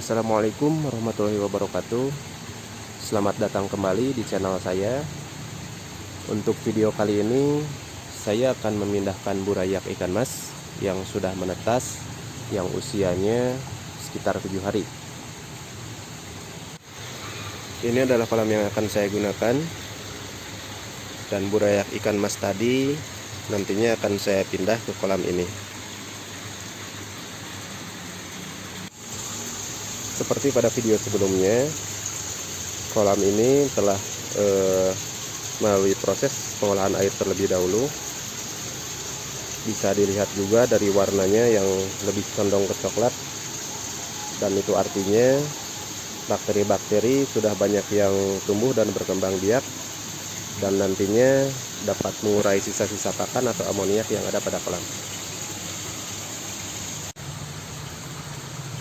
Assalamualaikum warahmatullahi wabarakatuh. Selamat datang kembali di channel saya. Untuk video kali ini saya akan memindahkan burayak ikan mas yang sudah menetas, yang usianya sekitar 7 hari. Ini adalah kolam yang akan saya gunakan, dan burayak ikan mas tadi nantinya akan saya pindah ke kolam ini. Seperti pada video sebelumnya, kolam ini telah melalui proses pengolahan air terlebih dahulu. Bisa dilihat juga dari warnanya yang lebih condong ke coklat, dan itu artinya bakteri-bakteri sudah banyak yang tumbuh dan berkembang biak, dan nantinya dapat mengurai sisa-sisa pakan atau amoniak yang ada pada kolam.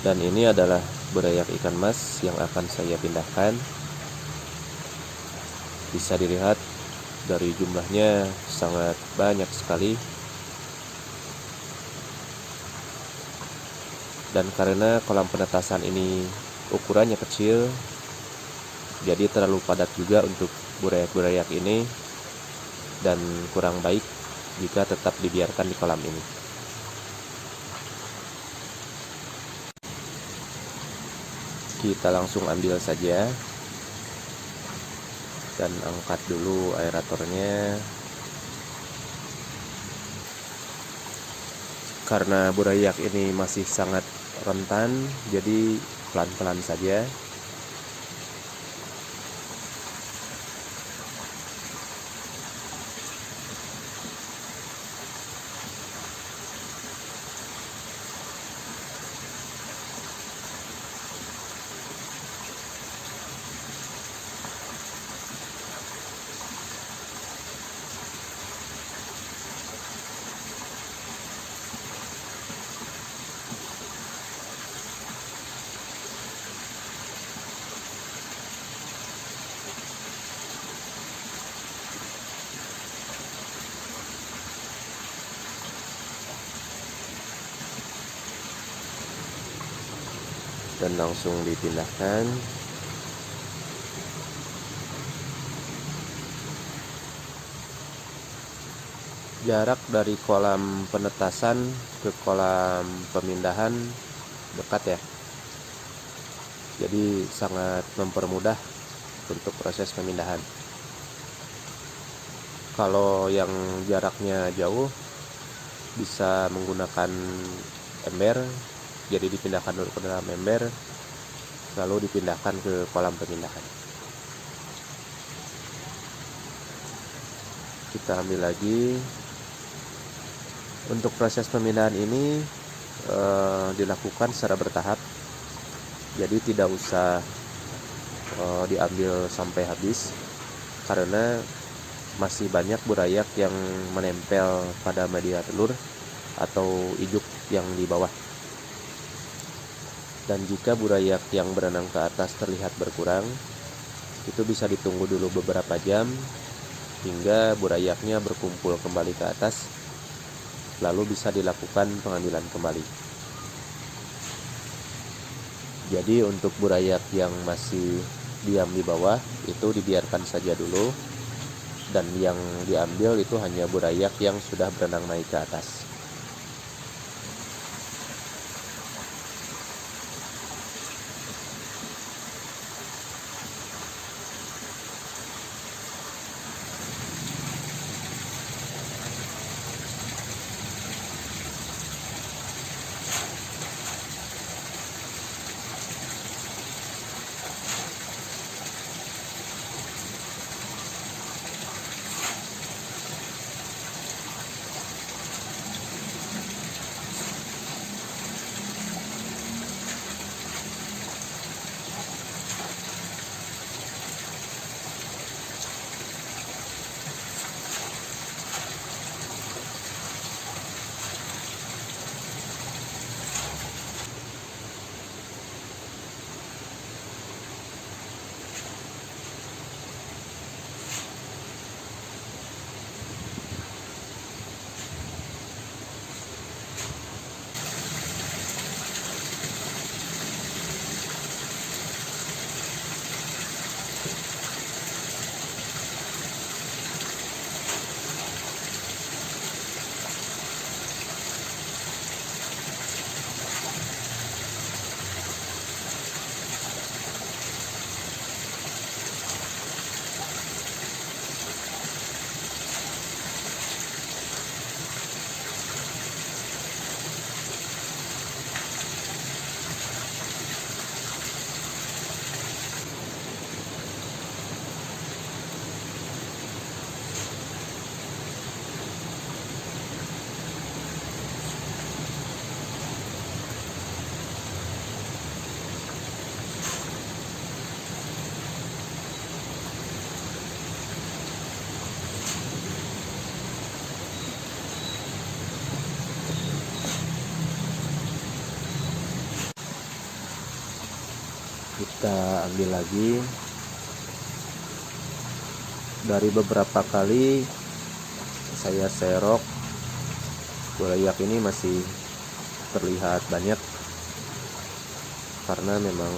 Dan ini adalah burayak ikan mas yang akan saya pindahkan. Bisa dilihat dari jumlahnya sangat banyak sekali. Dan karena kolam penetasan ini ukurannya kecil, jadi terlalu padat juga untuk burayak-burayak ini, dan kurang baik jika tetap dibiarkan di kolam ini. Kita langsung ambil saja dan angkat dulu aeratornya. Karena burayak ini masih sangat rentan, jadi pelan-pelan saja. Dan langsung dipindahkan. Jarak dari kolam penetasan ke kolam pemindahan dekat ya, jadi sangat mempermudah untuk proses pemindahan. Kalau yang jaraknya jauh bisa menggunakan ember, jadi dipindahkan dulu ke dalam ember, lalu dipindahkan ke kolam pemindahan. Kita ambil lagi. Untuk proses pemindahan ini dilakukan secara bertahap, jadi tidak usah diambil sampai habis, karena masih banyak burayak yang menempel pada media telur atau ijuk yang di bawah. Dan jika burayak yang berenang ke atas terlihat berkurang, itu bisa ditunggu dulu beberapa jam hingga burayaknya berkumpul kembali ke atas, lalu bisa dilakukan pengambilan kembali. Jadi untuk burayak yang masih diam di bawah itu dibiarkan saja dulu, dan yang diambil itu hanya burayak yang sudah berenang naik ke atas. Kita ambil lagi. Dari beberapa kali saya serok, burayak ini masih terlihat banyak karena memang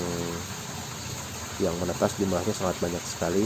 yang menetas jumlahnya sangat banyak sekali.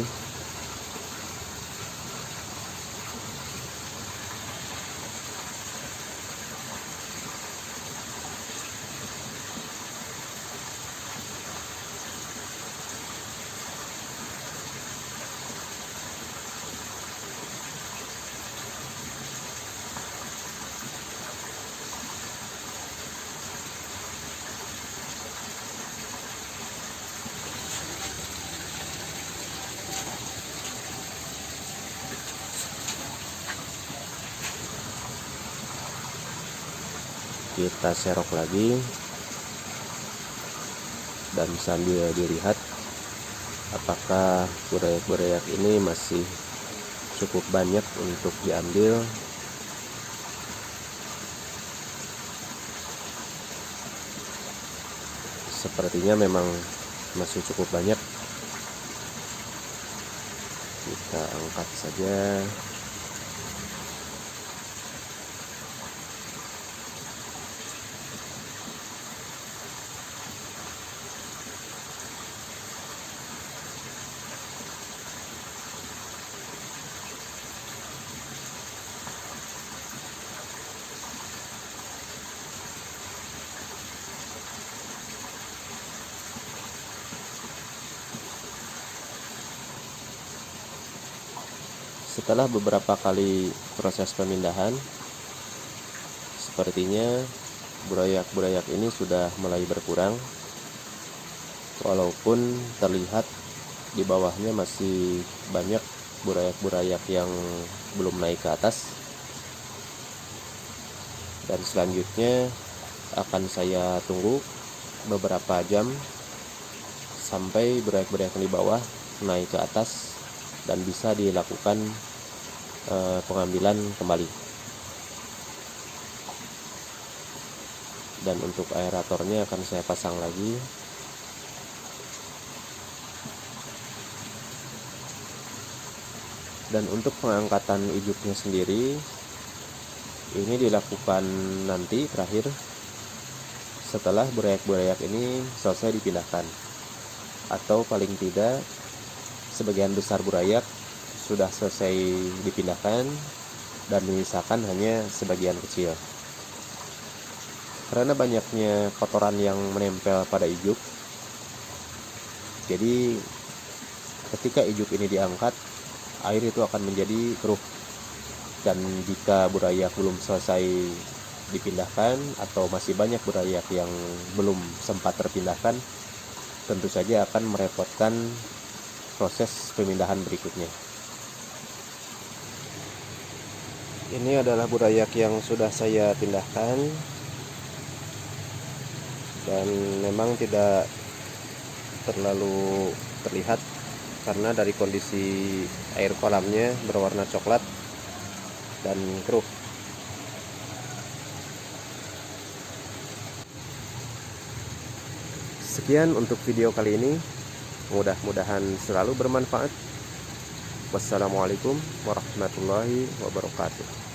Kita serok lagi dan sambil dilihat apakah burayak-burayak ini masih cukup banyak untuk diambil. Sepertinya memang masih cukup banyak. Kita angkat saja. Setelah beberapa kali proses pemindahan, sepertinya burayak-burayak ini sudah mulai berkurang, walaupun terlihat di bawahnya masih banyak burayak-burayak yang belum naik ke atas. Dan selanjutnya akan saya tunggu beberapa jam sampai burayak-burayak yang di bawah naik ke atas dan bisa dilakukan pengambilan kembali. Dan untuk aeratornya akan saya pasang lagi. Dan untuk pengangkatan ijuknya sendiri, ini dilakukan nanti terakhir setelah burayak-burayak ini selesai dipindahkan, atau paling tidak sebagian besar burayak sudah selesai dipindahkan dan menyisakan hanya sebagian kecil. Karena banyaknya kotoran yang menempel pada ijuk, jadi ketika ijuk ini diangkat, air itu akan menjadi keruh. Dan jika burayak belum selesai dipindahkan atau masih banyak burayak yang belum sempat terpindahkan, tentu saja akan merepotkan proses pemindahan berikutnya. Ini adalah burayak yang sudah saya pindahkan, dan memang tidak terlalu terlihat karena dari kondisi air kolamnya berwarna coklat dan keruh. Sekian untuk video kali ini, mudah-mudahan selalu bermanfaat. Wassalamualaikum warahmatullahi wabarakatuh.